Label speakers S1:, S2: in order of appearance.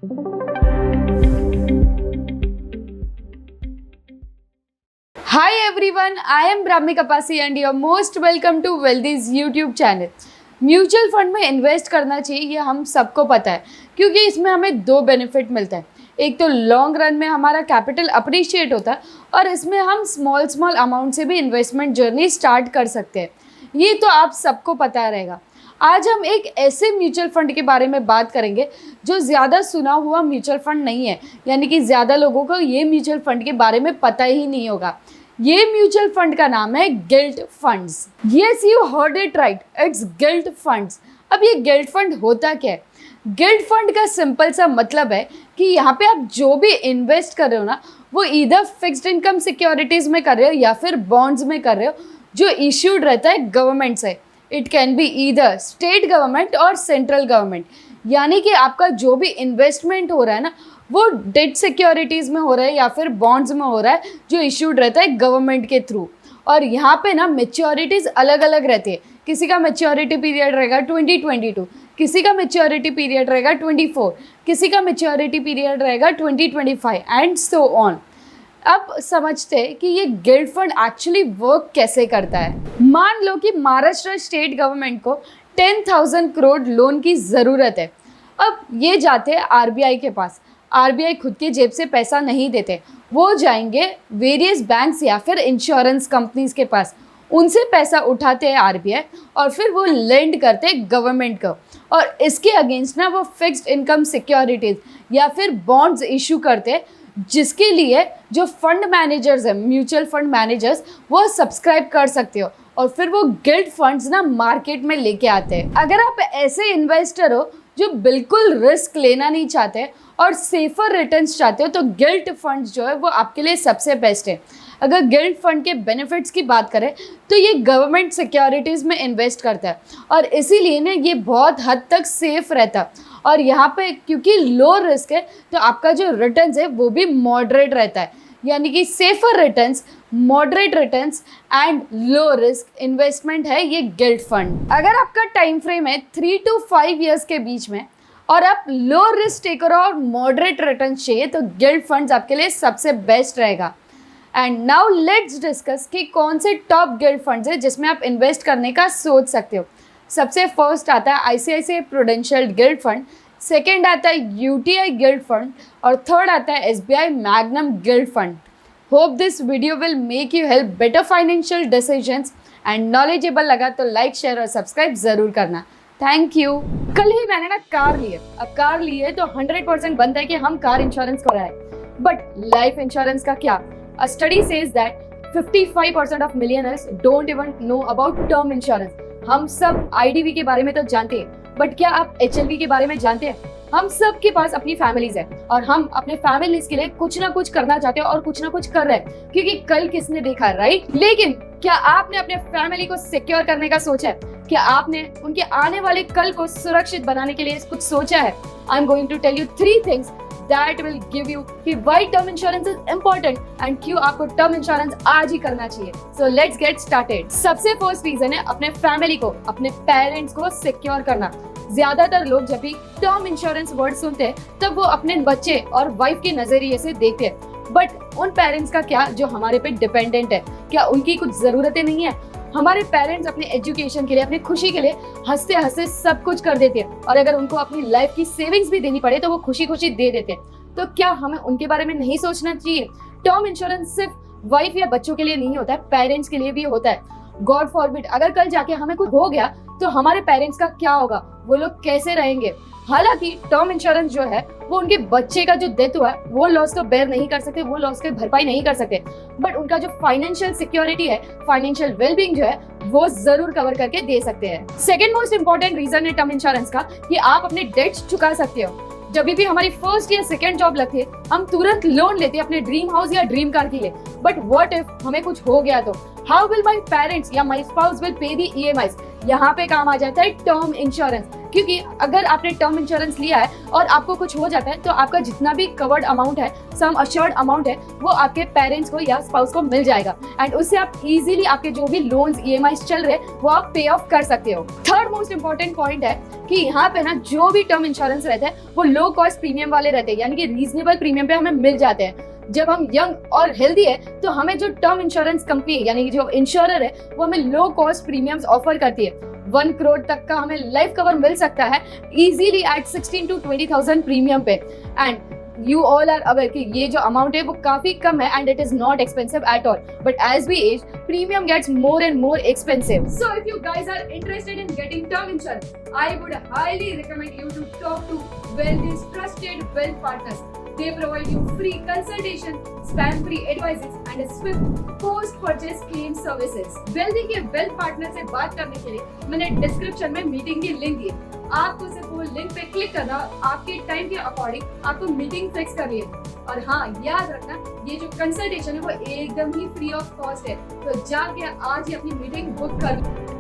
S1: Hi everyone, I am Brahmi Kapasi and you are most welcome to Wealthy's YouTube channel. Mutual fund में invest करना चाहिए ये हम सबको पता है क्योंकि इसमें हमें दो बेनिफिट मिलता है। एक तो लॉन्ग रन में हमारा कैपिटल अप्रिशिएट होता है और इसमें हम स्मॉल अमाउंट से भी इन्वेस्टमेंट जर्नी स्टार्ट कर सकते हैं। ये तो आप सबको पता रहेगा। आज हम एक ऐसे म्यूचुअल फंड के बारे में बात करेंगे जो ज़्यादा सुना हुआ म्यूचुअल फंड नहीं है, यानी कि ज़्यादा लोगों को ये म्यूचुअल फंड के बारे में पता ही नहीं होगा। ये म्यूचुअल फंड का नाम है guilt funds. Yes, you heard it right, it's guilt funds. अब ये गिल्ट फंड होता क्या है? गिल्ट फंड का सिंपल सा मतलब है कि यहाँ पे आप जो भी इन्वेस्ट कर रहे हो ना, वो इधर फिक्स्ड इनकम सिक्योरिटीज़ में कर रहे हो या फिर बॉन्ड्स में कर रहे हो जो इश्यूड रहता है गवर्नमेंट से। It can be either state government और सेंट्रल गवर्नमेंट, यानी कि आपका जो भी इन्वेस्टमेंट हो रहा है ना, वो डेट सिक्योरिटीज़ में हो रहा है या फिर बॉन्ड्स में हो रहा है जो इश्यूड रहता है गवर्नमेंट के थ्रू। और यहाँ पे ना मैच्योरिटीज़ अलग अलग रहती है। किसी का मैच्योरिटी पीरियड रहेगा 2022, किसी का मैच्योरिटी पीरियड रहेगा 24, किसी का मैच्योरिटी पीरियड रहेगा 2025 एंड सो ऑन। अब समझते हैं कि ये गिल्ट फंड एक्चुअली वर्क कैसे करता है। मान लो कि महाराष्ट्र स्टेट गवर्नमेंट को 10,000 करोड़ लोन की ज़रूरत है। अब ये जाते हैं आरबीआई के पास। आरबीआई खुद की जेब से पैसा नहीं देते, वो जाएंगे वेरियस बैंक्स या फिर इंश्योरेंस कंपनीज के पास, उनसे पैसा उठाते हैं आरबीआई और फिर वो लेंड करते हैं गवर्नमेंट को। और इसके अगेंस्ट ना वो फिक्स्ड इनकम सिक्योरिटीज़ या फिर बॉन्ड्स इशू करते हैं, जिसके लिए जो फंड मैनेजर्स हैं, म्यूचुअल फंड मैनेजर्स, वो सब्सक्राइब कर सकते हो और फिर वो गिल्ट फंड्स ना मार्केट में लेके आते हैं। अगर आप ऐसे इन्वेस्टर हो जो बिल्कुल रिस्क लेना नहीं चाहते और सेफर रिटर्न्स चाहते हो, तो गिल्ट फंड्स जो है वो आपके लिए सबसे बेस्ट है। अगर गिल्ट फंड के बेनिफिट्स की बात करें तो ये गवर्नमेंट सिक्योरिटीज़ में इन्वेस्ट करता है और इसीलिए ना ये बहुत हद तक सेफ रहता है। और यहाँ पे क्योंकि लो रिस्क है तो आपका जो रिटर्न्स है वो भी मॉडरेट रहता है, यानी कि safer returns, moderate returns and low risk investment है ये गिल्ट फंड। अगर आपका टाइम फ्रेम है 3 to 5 ईयर्स के बीच में और आप लो रिस्क टेकर और मॉडरेट रिटर्न्स चाहिए तो गिल्ट फंड्स आपके लिए सबसे बेस्ट रहेगा। एंड नाउ लेट्स डिस्कस कि कौन से टॉप गिल्ट फंड्स है जिसमें आप इन्वेस्ट करने का सोच सकते हो। सबसे फर्स्ट आता है ICICI prudential guilt fund, second आता है यूटीआई गिल्ट फंड और थर्ड आता है SBI magnum guilt fund. Hope this video will make you help better financial decisions and knowledgeable लगा तो लाइक, शेयर और सब्सक्राइब ज़रूर करना। Thank you. कल ही मैंने ना कार ली है। अब कार ली है तो 100% बनता है कि हम कार इंश्योरेंस कराएं, बट लाइफ इंश्योरेंस का क्या? A study says that 55% of millionaires don't even know about term insurance. हम सब आईडीवी के बारे में तो जानते हैं, बट क्या आप एचएलवी के बारे में जानते हैं? हम सब के पास अपनी फैमिलीज है और हम अपने फैमिलीज के लिए कुछ ना कुछ करना चाहते हैं और कुछ ना कुछ कर रहे हैं, क्योंकि कल किसने देखा, राइट? लेकिन क्या आपने अपने फैमिली को सिक्योर करने का सोचा है? क्या आपने उनके आने वाले कल को सुरक्षित बनाने के लिए कुछ सोचा है? I am going to tell you 3 things that will give you कि why term insurance is important and क्यों आपको term insurance आज ही करना चाहिए। So let's get started। सबसे फर्स्ट रीजन है अपने फैमिली को, अपने पेरेंट्स को सिक्योर करना। ज्यादातर लोग जब भी टर्म इंश्योरेंस वर्ड सुनते हैं तब वो अपने बच्चे और वाइफ के नजरिए से देखते हैं, बट उन पेरेंट्स का क्या जो हमारे पे डिपेंडेंट है? क्या उनकी कुछ जरूरतें नहीं है? हमारे पेरेंट्स अपने एजुकेशन के लिए, अपनी खुशी के लिए हंसते हंसते सब कुछ कर देते हैं और अगर उनको अपनी लाइफ की सेविंग्स भी देनी पड़े तो वो खुशी खुशी दे देते हैं। तो क्या हमें उनके बारे में नहीं सोचना चाहिए? टर्म इंश्योरेंस सिर्फ वाइफ या बच्चों के लिए नहीं होता है, पेरेंट्स के लिए भी होता है। गॉड फॉरबिड अगर कल जाके हमें कुछ हो गया तो हमारे पेरेंट्स का क्या होगा? वो लोग कैसे रहेंगे? हालांकि टर्म इंश्योरेंस जो है वो उनके बच्चे का जो डेथ हुआ है वो लॉस तो बेयर नहीं कर सकते, वो लॉस की भरपाई नहीं कर सकते, बट उनका जो फाइनेंशियल सिक्योरिटी है, फाइनेंशियल वेलबींग जो है वो जरूर कवर करके दे सकते हैं। सेकंड मोस्ट इंपॉर्टेंट रीजन है टर्म इंश्योरेंस का कि आप अपने डेट्स चुका सकते हो। जब भी हमारी फर्स्ट या सेकंड जॉब लगती है हम तुरंत लोन लेते हैं अपने ड्रीम हाउस या ड्रीम कार के लिए, बट व्हाट इफ हमें कुछ हो गया तो हाउ विल माय पेरेंट्स या my spouse will pay the EMIs? यहाँ पे काम आ जाता है टर्म इंश्योरेंस। क्योंकि अगर आपने टर्म इंश्योरेंस लिया है और आपको कुछ हो जाता है तो आपका जितना भी कवर्ड अमाउंट है, सम अश्योर्ड अमाउंट है, वो आपके पेरेंट्स को या स्पाउस को मिल जाएगा एंड उससे आप इजीली आपके जो भी लोन्स EMIs चल रहे वो आप पे ऑफ कर सकते हो। थर्ड मोस्ट इंपॉर्टेंट पॉइंट है कि यहाँ पे ना जो भी टर्म इंश्योरेंस रहते हैं वो लो कॉस्ट प्रीमियम वाले रहते हैं, यानी कि रीजनेबल प्रीमियम पे हमें मिल जाते हैं। जब हम यंग और हेल्दी है तो हमें जो टर्म इंश्योरेंस कंपनी यानी कि जो इंश्योरर है वो हमें लो कॉस्ट प्रीमियम्स ऑफर करती है। 1 करोड़ तक का हमें लाइफ कवर मिल सकता है इजीली एट 16 to 20,000 प्रीमियम पे। And you all are aware कि ये जो अमाउंट है वो काफी कम है and it is not expensive at all, but as we age premium gets more and more expensive. So if you guys are interested in getting term insurance, I would highly recommend you to talk to Wealthy's trusted wealth partners. They provide you free consultation, spam-free advices, and a swift post-purchase claim services. Wealthy के wealth partner से बात करने के लिए मैंने description में meeting की link दी। आपको सिर्फ वो लिंक पे क्लिक करना, आपके टाइम के अकॉर्डिंग आपको मीटिंग फिक्स कर लिए। और हाँ, याद रखना ये जो कंसल्टेशन है वो एकदम ही फ्री ऑफ कॉस्ट है, तो जाके आज ही अपनी मीटिंग बुक कर लो।